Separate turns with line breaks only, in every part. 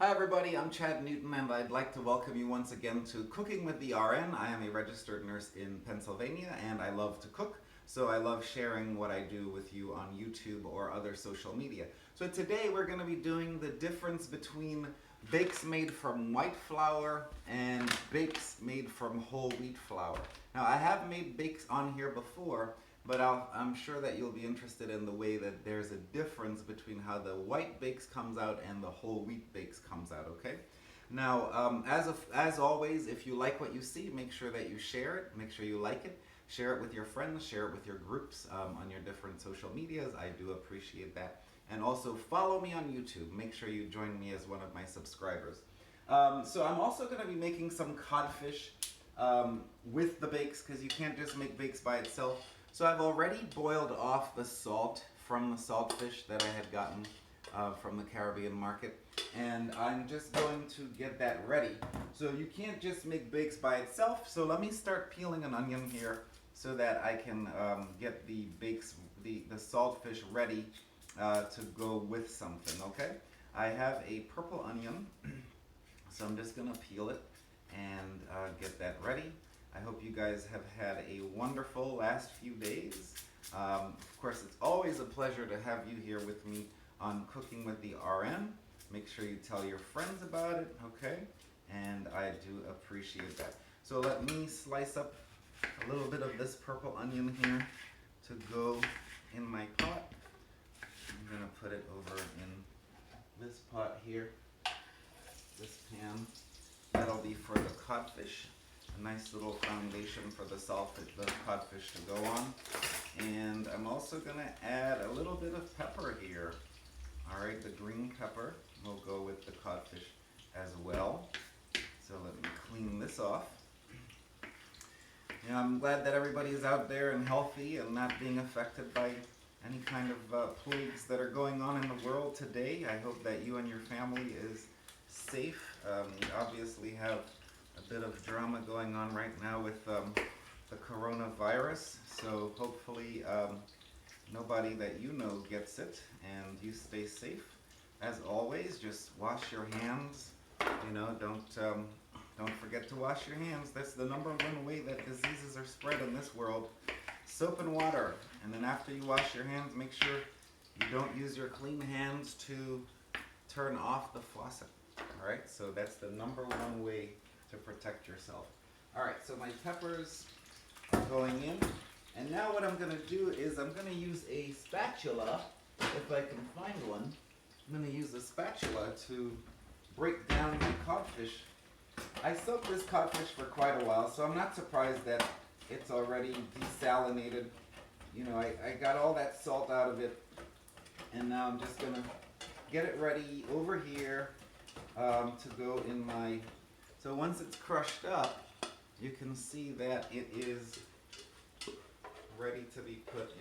Hi everybody, I'm Chad Newton and I'd like to welcome you once again to Cooking with the RN. I am a registered nurse in Pennsylvania and I love to cook, so I love sharing what I do with you on YouTube or other social media. So today we're going to be doing the difference between bakes made from white flour and bakes made from whole wheat flour. Now I have made bakes on here before, but I'm sure that you'll be interested in the way that there's a difference between how the white bakes comes out and the whole wheat bakes comes out, okay? Now, as always, if you like what you see, make sure that you share it, make sure you like it, share it with your friends, share it with your groups on your different social medias. I do appreciate that. And also follow me on YouTube. Make sure you join me as one of my subscribers. So I'm also going to be making some codfish with the bakes because you can't just make bakes by itself. So I've already boiled off the salt from the saltfish that I had gotten from the Caribbean market, and I'm just going to get that ready. So you can't just make bakes by itself, so let me start peeling an onion here so that I can get the bakes, the saltfish ready to go with something, okay? I have a purple onion, so I'm just gonna peel it and get that ready. I hope you guys have had a wonderful last few days. Of course, it's always a pleasure to have you here with me on Cooking with the RN. Make sure you tell your friends about it, okay? And I do appreciate that. So let me slice up a little bit of this purple onion here to go in my pot. I'm gonna put it over in this pot here, this pan. That'll be for the codfish. A nice little foundation for the codfish to go on. And I'm also gonna add a little bit of pepper here. All right, the green pepper will go with the codfish as well. So let me clean this off. Yeah, I'm glad that everybody is out there and healthy and not being affected by any kind of plagues that are going on in the world today. I hope that you and your family is safe. You obviously have a bit of drama going on right now with the coronavirus, so hopefully nobody that you know gets it and you stay safe. As always, just wash your hands. You know, don't forget to wash your hands. That's the number one way that diseases are spread in this world. Soap and water. And then after you wash your hands, make sure you don't use your clean hands to turn off the faucet. All right, so that's the number one way to protect yourself. All right, so my peppers are going in. And now what I'm gonna do is I'm gonna use a spatula, if I can find one. I'm gonna use a spatula to break down my codfish. I soaked this codfish for quite a while, so I'm not surprised that it's already desalinated. You know, I got all that salt out of it, and now I'm just gonna get it ready over here to go in my. So once it's crushed up, you can see that it is ready to be put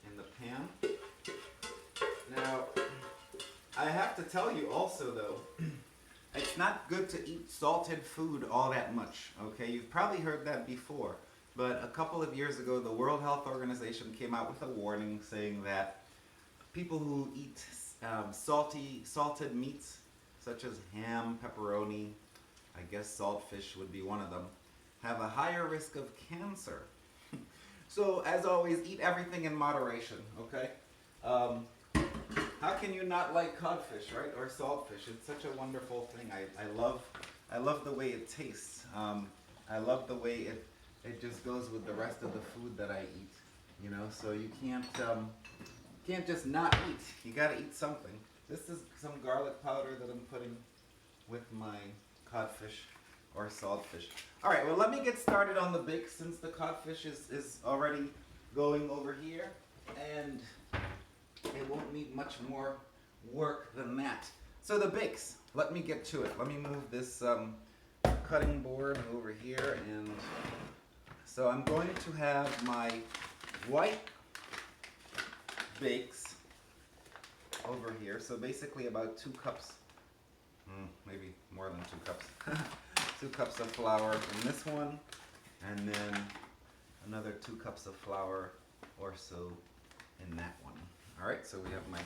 in the pan. Now, I have to tell you also though, it's not good to eat salted food all that much, okay? You've probably heard that before, but a couple of years ago, the World Health Organization came out with a warning saying that people who eat salted meats, such as ham, pepperoni, I guess saltfish would be one of them, have a higher risk of cancer. So, as always, eat everything in moderation, okay? How can you not like codfish, right? Or saltfish? It's such a wonderful thing. I love the way it tastes. I love the way it just goes with the rest of the food that I eat. You know, so you can't just not eat. You gotta eat something. This is some garlic powder that I'm putting with my codfish or saltfish. All right, well, let me get started on the bakes since the codfish is already going over here, and it won't need much more work than that. So the bakes, let me get to it. Let me move this cutting board over here, and so I'm going to have my white bakes over here. So basically about 2 cups, maybe more than 2 cups. 2 cups of flour in this one, and then another 2 cups of flour or so in that one. All right, so we have my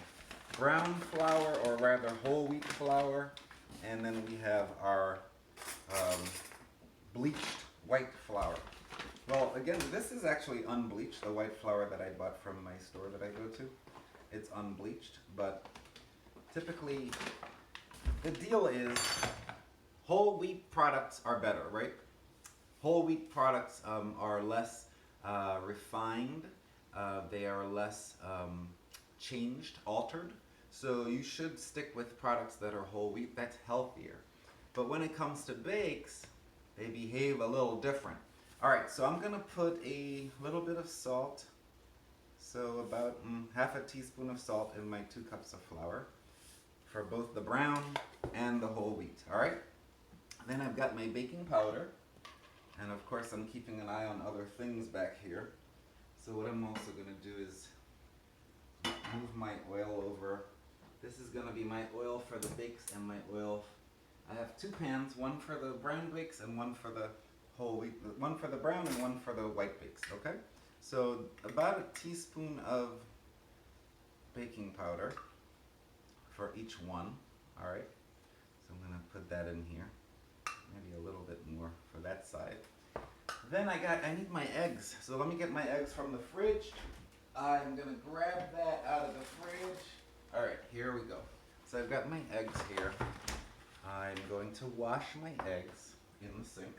brown flour, or rather whole wheat flour, and then we have our um, bleached white flour. Well, again, this is actually unbleached, the white flour that I bought from my store that I go to. It's unbleached, but typically the deal is whole wheat products are better, right? Whole wheat products are less refined, they are less changed, altered. So you should stick with products that are whole wheat. That's healthier. But when it comes to bakes, they behave a little different. All right, so I'm gonna put a little bit of salt. So about half a teaspoon of salt in my 2 cups of flour for both the brown and the whole wheat. All right. Then I've got my baking powder, and of course I'm keeping an eye on other things back here. So what I'm also gonna do is move my oil over. This is gonna be my oil for the bakes and my oil. I have 2 pans, one for the brown bakes and one for the whole wheat, one for the brown and one for the white bakes, okay? So about a teaspoon of baking powder for each one, all right? So I'm gonna put that in here, maybe a little bit more for that side. Then I need my eggs. So let me get my eggs from the fridge. I'm gonna grab that out of the fridge. All right, here we go. So I've got my eggs here. I'm going to wash my eggs in the sink.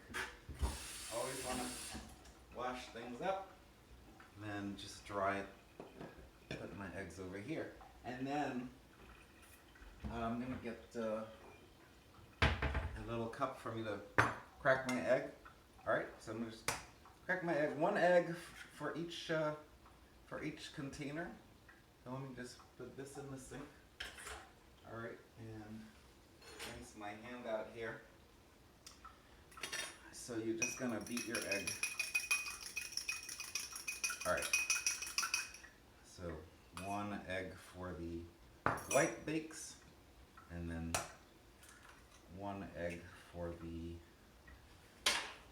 Always want to wash things up, then just dry it. Put my eggs over here, and then I'm gonna get a little cup for me to crack my egg. All right, so I'm gonna just crack my egg. 1 egg for each container. So let me just put this in the sink. All right, and rinse my hand out here. So you're just gonna beat your egg. All right. So 1 egg for the white bakes, and then 1 egg for the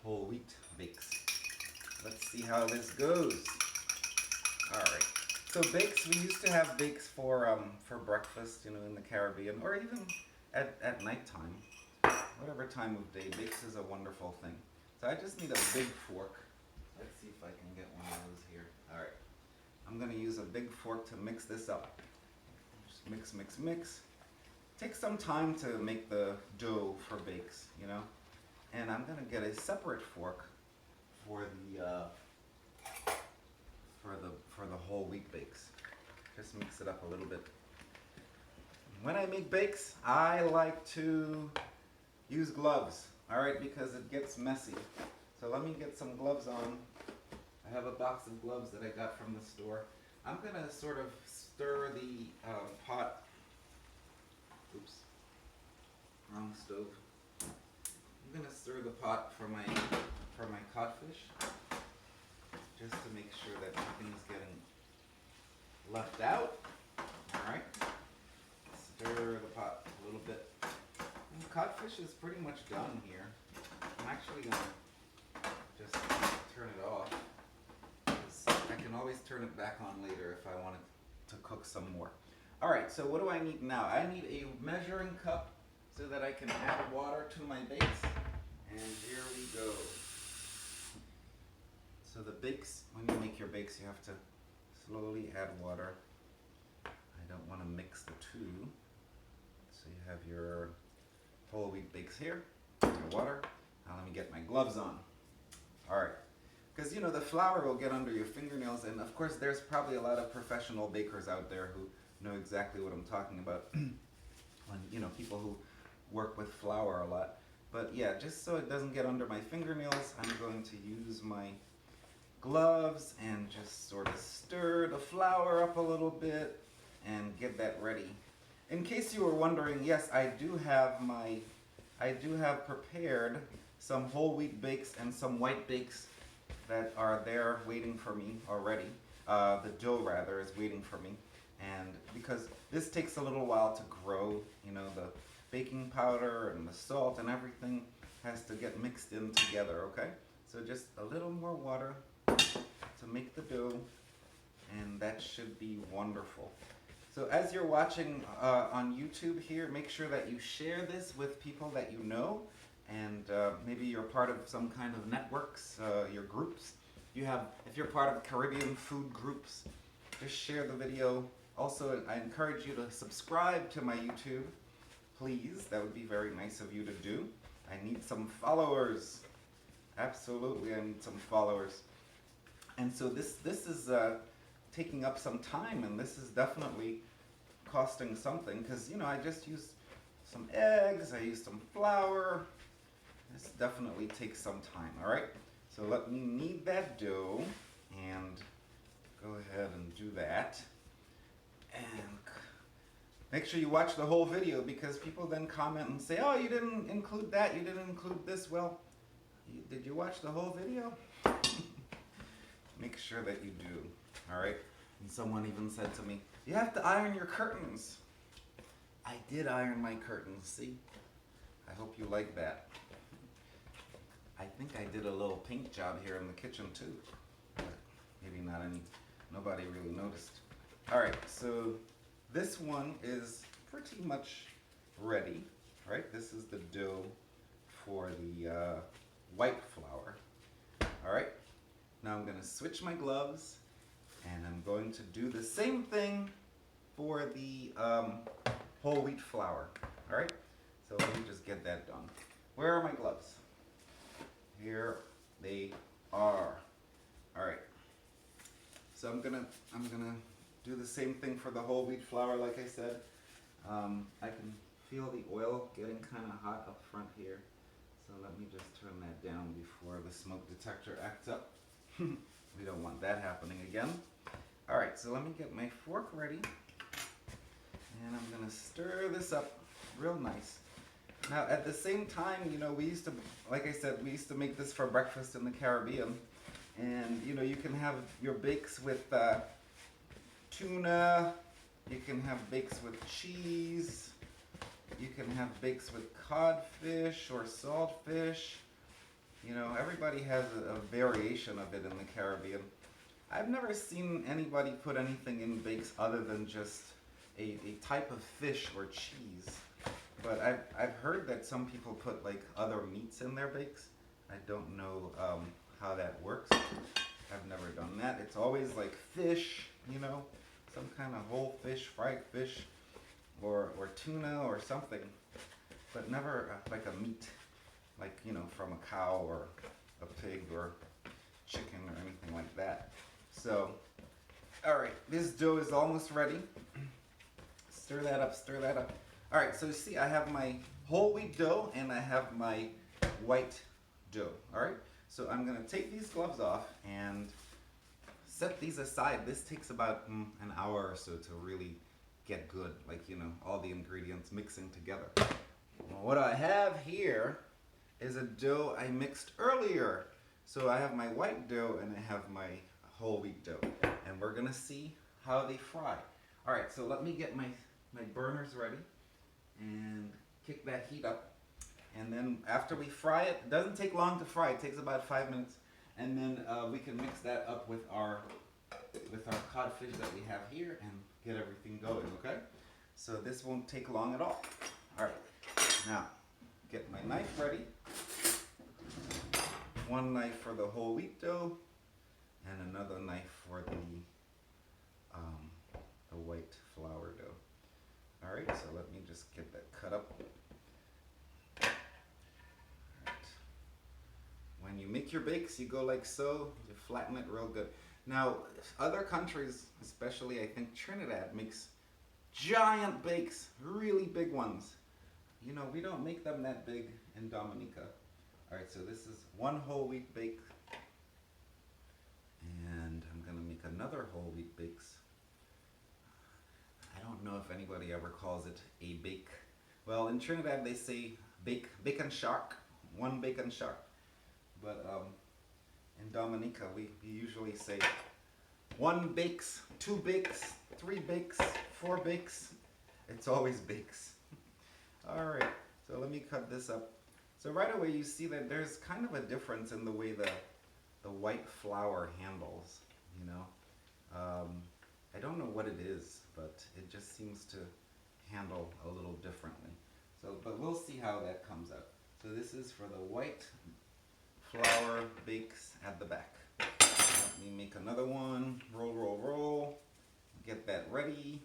whole wheat bakes. Let's see how this goes. All right. So bakes, we used to have bakes for breakfast, you know, in the Caribbean, or even at nighttime. Whatever time of day, bakes is a wonderful thing. So I just need a big fork. Let's see if I can get one of those here. All right. I'm gonna use a big fork to mix this up. Just mix, mix, mix. Takes some time to make the dough for bakes, you know. And I'm gonna get a separate fork for the whole wheat bakes. Just mix it up a little bit. When I make bakes, I like to use gloves, all right, because it gets messy. So let me get some gloves on. I have a box of gloves that I got from the store. I'm gonna sort of stir the pot. Oops, wrong stove. I'm gonna stir the pot for my codfish, just to make sure that nothing's getting left out. All right, stir the pot a little bit. And the codfish is pretty much done here. I'm actually gonna just turn it off. I can always turn it back on later if I want it to cook some more. All right, so what do I need now? I need a measuring cup so that I can add water to my bakes. And here we go. So the bakes, when you make your bakes, you have to slowly add water. I don't want to mix the two. So you have your whole wheat bakes here, your water. Now let me get my gloves on. All right. Because, you know, the flour will get under your fingernails, and of course there's probably a lot of professional bakers out there who know exactly what I'm talking about. When, you know, people who work with flour a lot. But yeah, just so it doesn't get under my fingernails, I'm going to use my gloves and just sort of stir the flour up a little bit and get that ready. In case you were wondering, yes, I do have prepared some whole wheat bakes and some white bakes that are there waiting for me already. The dough, rather, is waiting for me. And because this takes a little while to grow, you know, the baking powder and the salt and everything has to get mixed in together, okay? So just a little more water to make the dough, and that should be wonderful. So as you're watching on YouTube here, make sure that you share this with people that you know, and maybe you're part of some kind of networks, your groups. If you're part of Caribbean food groups, just share the video. Also, I encourage you to subscribe to my YouTube, please. That would be very nice of you to do. I need some followers. Absolutely, I need some followers. And so this is taking up some time, and this is definitely costing something, because I just used some eggs, I used some flour. This definitely takes some time. All right, so let me knead that dough and go ahead and do that. And make sure you watch the whole video, because people then comment and say, oh, you didn't include that, you didn't include this. Well, did you watch the whole video? Make sure that you do. All right. And someone even said to me, you have to iron your curtains. I did iron my curtains, see? I hope you like that. I think I did a little paint job here in the kitchen too, but maybe nobody really noticed. All right, so this one is pretty much ready, right? This is the dough for the white flour. All right, now I'm gonna switch my gloves, and I'm going to do the same thing for the whole wheat flour. All right, so let me just get that done. Where are my gloves? Here they are. All right, so I'm gonna do the same thing for the whole wheat flour, like I said. I can feel the oil getting kind of hot up front here, so let me just turn that down before the smoke detector acts up. We don't want that happening again. All right, so let me get my fork ready, and I'm gonna stir this up real nice. Now, at the same time, we used to, like I said, we used to make this for breakfast in the Caribbean, and you can have your bakes with tuna, you can have bakes with cheese, you can have bakes with codfish or saltfish. Everybody has a variation of it in the Caribbean. I've never seen anybody put anything in bakes other than just a type of fish or cheese. But I've heard that some people put like other meats in their bakes. I don't know how that works. I've never done that. It's always like fish, some kind of whole fish, fried fish, or tuna or something, but never like a meat, like from a cow or a pig or chicken or anything like that. So, all right, this dough is almost ready. Stir that up, stir that up. All right, so see, I have my whole wheat dough and I have my white dough. All right, so I'm gonna take these gloves off and set these aside. This takes about an hour or so to really get good, like all the ingredients mixing together. Well, what I have here is a dough I mixed earlier. So I have my white dough and I have my whole wheat dough, and we're gonna see how they fry. All right, so let me get my burners ready and kick that heat up. And then after we fry it, it doesn't take long to fry, it takes about 5 minutes. And then we can mix that up with our codfish that we have here and get everything going, okay? So this won't take long at all. All right, now get my knife ready. One knife for the whole wheat dough and another knife for the white flour dough. All right, so let me just get that cut up. All right. When you make your bakes, you go like so, you flatten it real good. Now, other countries, especially I think Trinidad, makes giant bakes, really big ones. We don't make them that big in Dominica. All right, so this is one whole wheat bake, and I'm gonna make another whole wheat bakes. I don't know if anybody ever calls it a bake. Well, in Trinidad they say bacon shark, one bacon shark. But in Dominica we usually say one bakes, two bakes, three bakes, four bakes. It's always bakes. All right, so let me cut this up. So right away you see that there's kind of a difference in the way the white flour handles, I don't know what it is, but it just seems to handle a little differently. So, but we'll see how that comes out. So this is for the white flour bakes at the back. Let me make another one. Roll, roll, roll. Get that ready.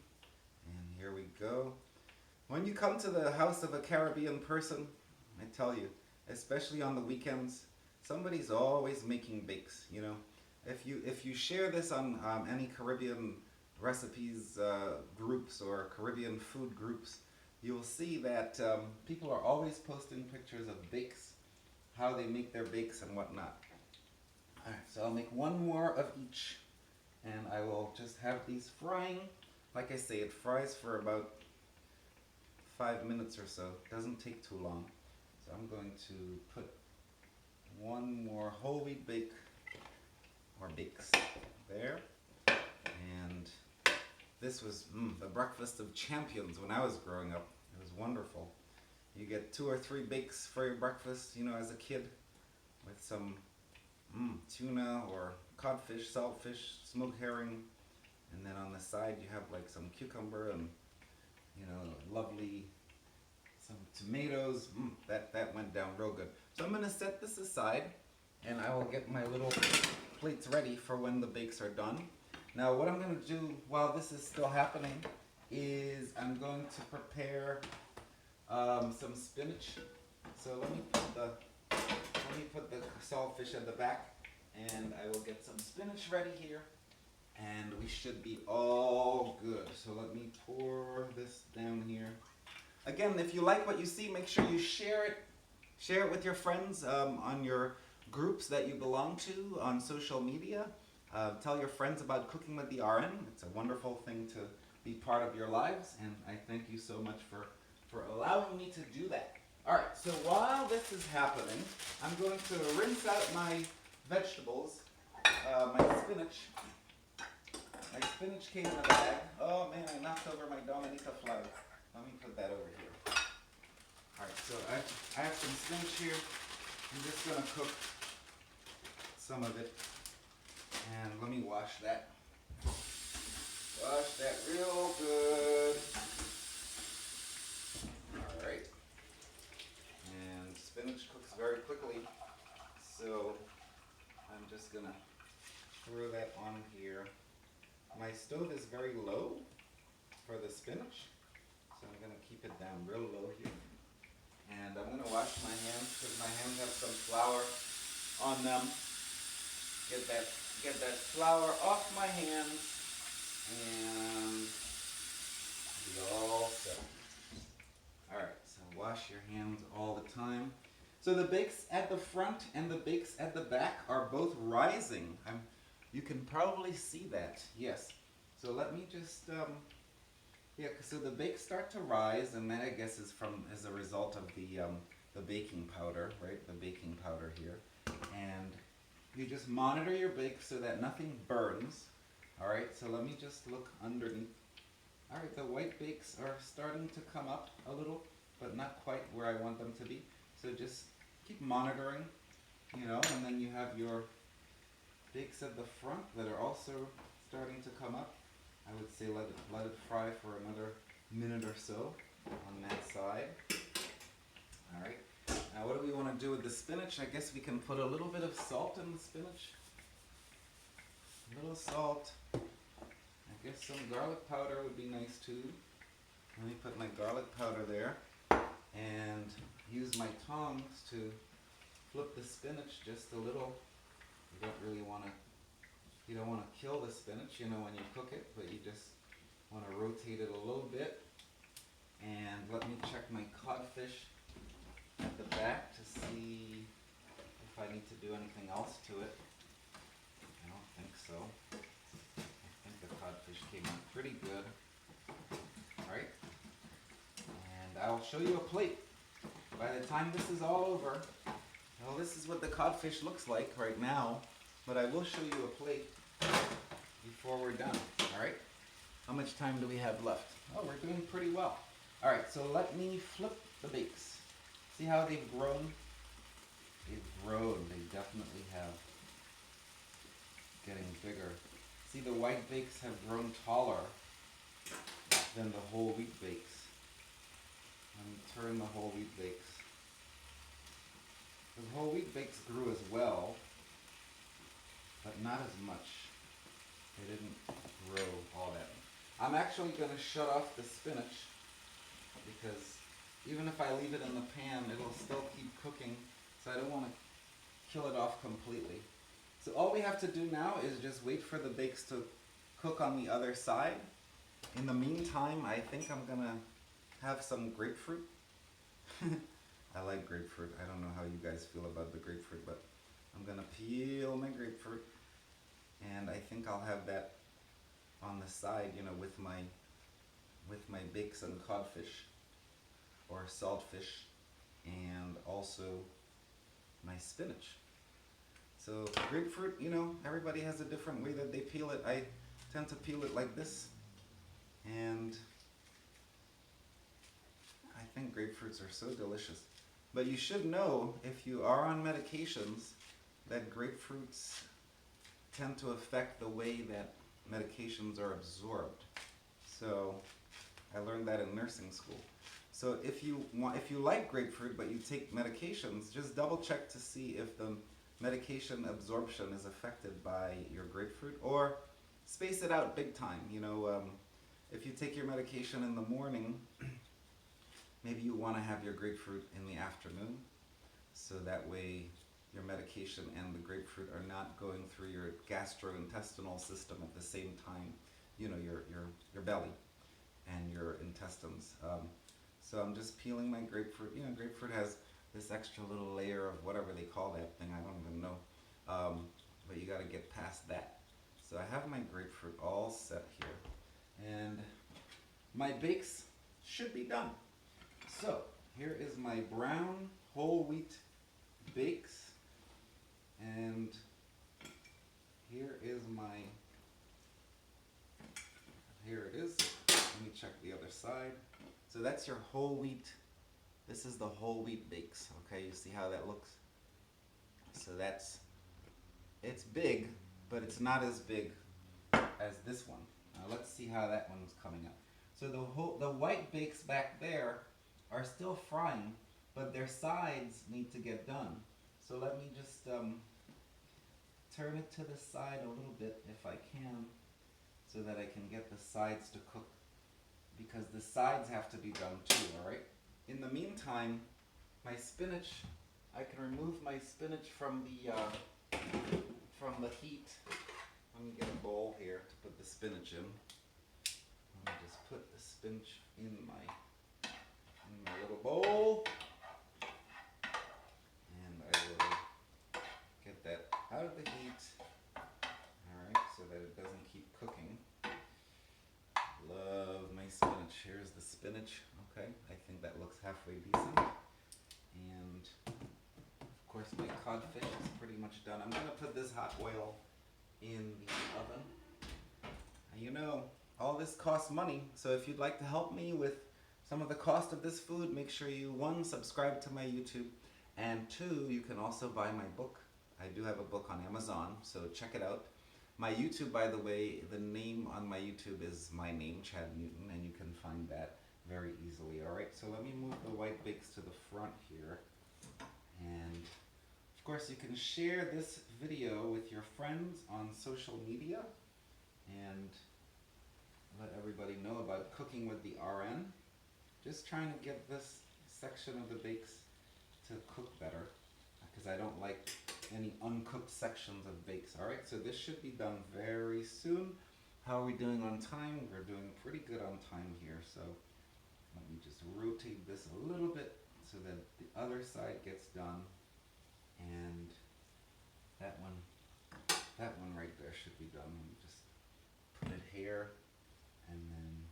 And here we go. When you come to the house of a Caribbean person, I tell you, especially on the weekends, somebody's always making bakes, you know. If you share this on any Caribbean recipes groups or Caribbean food groups, you'll see that people are always posting pictures of bakes, how they make their bakes and whatnot. Alright, so I'll make one more of each, and I will just have these frying. Like I say, it fries for about 5 minutes or so. It doesn't take too long. So I'm going to put one more whole wheat bake, or bakes, there. And this was the breakfast of champions when I was growing up. It was wonderful. You get 2 or 3 bakes for your breakfast, you know, as a kid, with some tuna or codfish, saltfish, smoked herring, and then on the side you have like some cucumber and, you know, lovely some tomatoes. That went down real good. So I'm gonna set this aside, and I will get my little plates ready for when the bakes are done. Now what I'm gonna do while this is still happening is I'm going to prepare some spinach. So let me put the saltfish at the back, and I will get some spinach ready here, and we should be all good. So let me pour this down here. Again, if you like what you see, make sure you share it. Share it with your friends on your groups that you belong to on social media. Tell your friends about Cooking with the RN. It's a wonderful thing to be part of your lives, and I thank you so much for allowing me to do that. Alright, so while this is happening, I'm going to rinse out my vegetables, my spinach. My spinach came in a bag. Oh man, I knocked over my Dominica flag. Let me put that over here. Alright, so I have some spinach here. I'm just going to cook some of it. And let me wash that. Wash that real good. Alright. And spinach cooks very quickly. So I'm just going to throw that on here. My stove is very low for the spinach. So I'm going to keep it down real low here. And I'm going to wash my hands because my hands have some flour on them. Get that flour off my hands and be all set. Alright, so wash your hands all the time. So the bakes at the front and the bakes at the back are both rising. You can probably see that, yes. So let me just, yeah, so the bakes start to rise, and that I guess is a result of the baking powder, right? The baking powder here. And you just monitor your bakes so that nothing burns. Alright, so let me just look underneath. Alright, the white bakes are starting to come up a little, but not quite where I want them to be. So just keep monitoring, you know, and then you have your bakes at the front that are also starting to come up. I would say let it fry for another minute or so on that side. Alright, now what do we want to do with the spinach? I guess we can put a little bit of salt in the spinach. A little salt. I guess some garlic powder would be nice too. Let me put my garlic powder there and use my tongs to flip the spinach just a little. You don't want to kill the spinach, you know, when you cook it, but you just want to rotate it a little bit. And let me check my codfish at the back to see if I need to do anything else to it. I don't think so. I think the codfish came out pretty good. Alright. And I'll show you a plate. By the time this is all over, well, this is what the codfish looks like right now, but I will show you a plate before we're done. Alright? How much time do we have left? Oh, we're doing pretty well. Alright, so let me flip the bakes. See how they've grown? They've grown. They definitely have. Getting bigger. See, the white bakes have grown taller than the whole wheat bakes. Turn the whole wheat bakes. The whole wheat bakes grew as well, but not as much. They didn't grow all that. I'm actually going to shut off the spinach because even if I leave it in the pan, it'll still keep cooking. So I don't want to kill it off completely. So all we have to do now is just wait for the bakes to cook on the other side. In the meantime, I think I'm going to have some grapefruit. I like grapefruit. I don't know how you guys feel about the grapefruit, but I'm going to peel my grapefruit. And I think I'll have that on the side, you know, with my bakes and codfish or saltfish, and also my spinach. So grapefruit, you know, everybody has a different way that they peel it. I tend to peel it like this, and I think grapefruits are so delicious. But you should know, if you are on medications, that grapefruits tend to affect the way that medications are absorbed. So I learned that in nursing school. So if you like grapefruit but you take medications, just double check to see if the medication absorption is affected by your grapefruit, or space it out big time. You know, if you take your medication in the morning, maybe you want to have your grapefruit in the afternoon, so that way your medication and the grapefruit are not going through your gastrointestinal system at the same time, you know, your belly and your intestines. So I'm just peeling my grapefruit. You know, grapefruit has this extra little layer of whatever they call that thing, I don't even know. But you got to get past that. So I have my grapefruit all set here, and my bakes should be done. So here is my brown whole wheat bakes, and here it is. Let me check the other side. So that's your whole wheat. This is the whole wheat bakes. Okay, you see how that looks? So it's big, but it's not as big as this one. Now let's see how that one's coming up. So the white bakes back there are still frying, but their sides need to get done. So let me just turn it to the side a little bit if I can, so that I can get the sides to cook, because the sides have to be done too, alright? In the meantime, my spinach, I can remove my spinach from the heat. Let me get a bowl here to put the spinach in. Let me just put the spinach in my little bowl, and I will get that out of the heat, alright, so that it doesn't keep cooking. Love my spinach. Here's the spinach. Okay, I think that looks halfway decent. And of course my codfish is pretty much done. I'm gonna put this hot oil in the oven. And you know, all this costs money, so if you'd like to help me with some of the cost of this food, make sure you, 1, subscribe to my YouTube, and 2, you can also buy my book. I do have a book on Amazon, so check it out. My YouTube, by the way, the name on my YouTube is my name, Chad Newton, and you can find that very easily. Alright, so let me move the white bakes to the front here. And of course you can share this video with your friends on social media and let everybody know about cooking with the RN. Just trying to get this section of the bakes to cook better, because I don't like any uncooked sections of bakes. Alright, so this should be done very soon. How are we doing on time? We're doing pretty good on time here, so let me just rotate this a little bit so that the other side gets done, and that one right there should be done. Let me just put it here, and then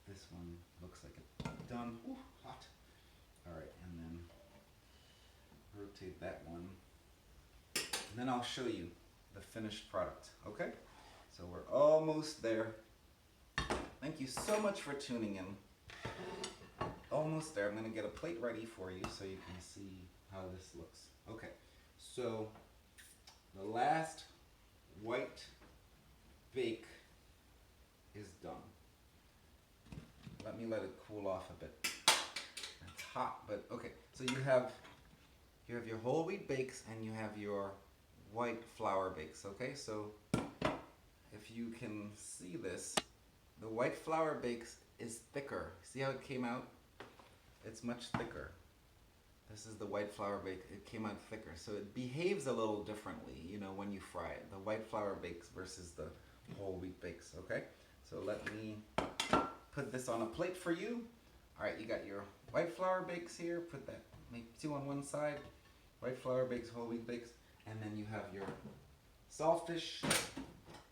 this one looks like it's done. Ooh, hot. Alright, and then rotate that one, and then I'll show you the finished product. Okay, so we're almost there. Thank you so much for tuning in. Almost there. I'm going to get a plate ready for you so you can see how this looks. Okay, so the last white bake is done. Let me let it cool off a bit. It's hot, but okay. So you have your whole wheat bakes and you have your white flour bakes, okay? So if you can see this, the white flour bakes is thicker. See how it came out? It's much thicker. This is the white flour bake. It came out thicker. So it behaves a little differently, you know, when you fry it. The white flour bakes versus the whole wheat bakes, okay? So let me put this on a plate for you. All right, you got your white flour bakes here. Put that, make two on one side. White flour bakes, whole wheat bakes. And then you have your saltfish.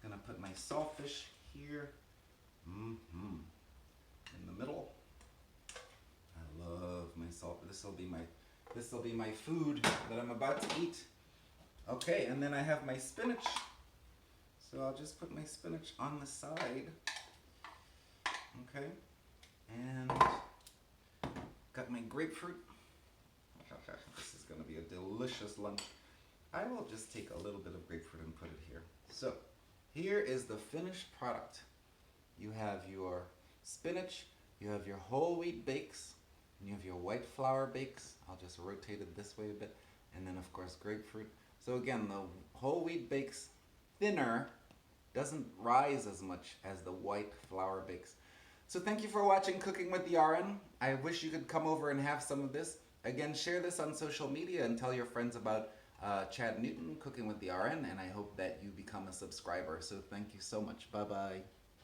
Gonna put my saltfish here. In the middle. I love my salt. This will be my food that I'm about to eat. Okay, and then I have my spinach. So I'll just put my spinach on the side. Okay, and got my grapefruit. This is going to be a delicious lunch. I will just take a little bit of grapefruit and put it here. So here is the finished product. You have your spinach, you have your whole wheat bakes, and you have your white flour bakes. I'll just rotate it this way a bit. And then of course grapefruit. So again, the whole wheat bakes thinner, doesn't rise as much as the white flour bakes. So thank you for watching Cooking with the RN. I wish you could come over and have some of this. Again, share this on social media and tell your friends about Chad Newton, Cooking with the RN, and I hope that you become a subscriber. So thank you so much. Bye-bye.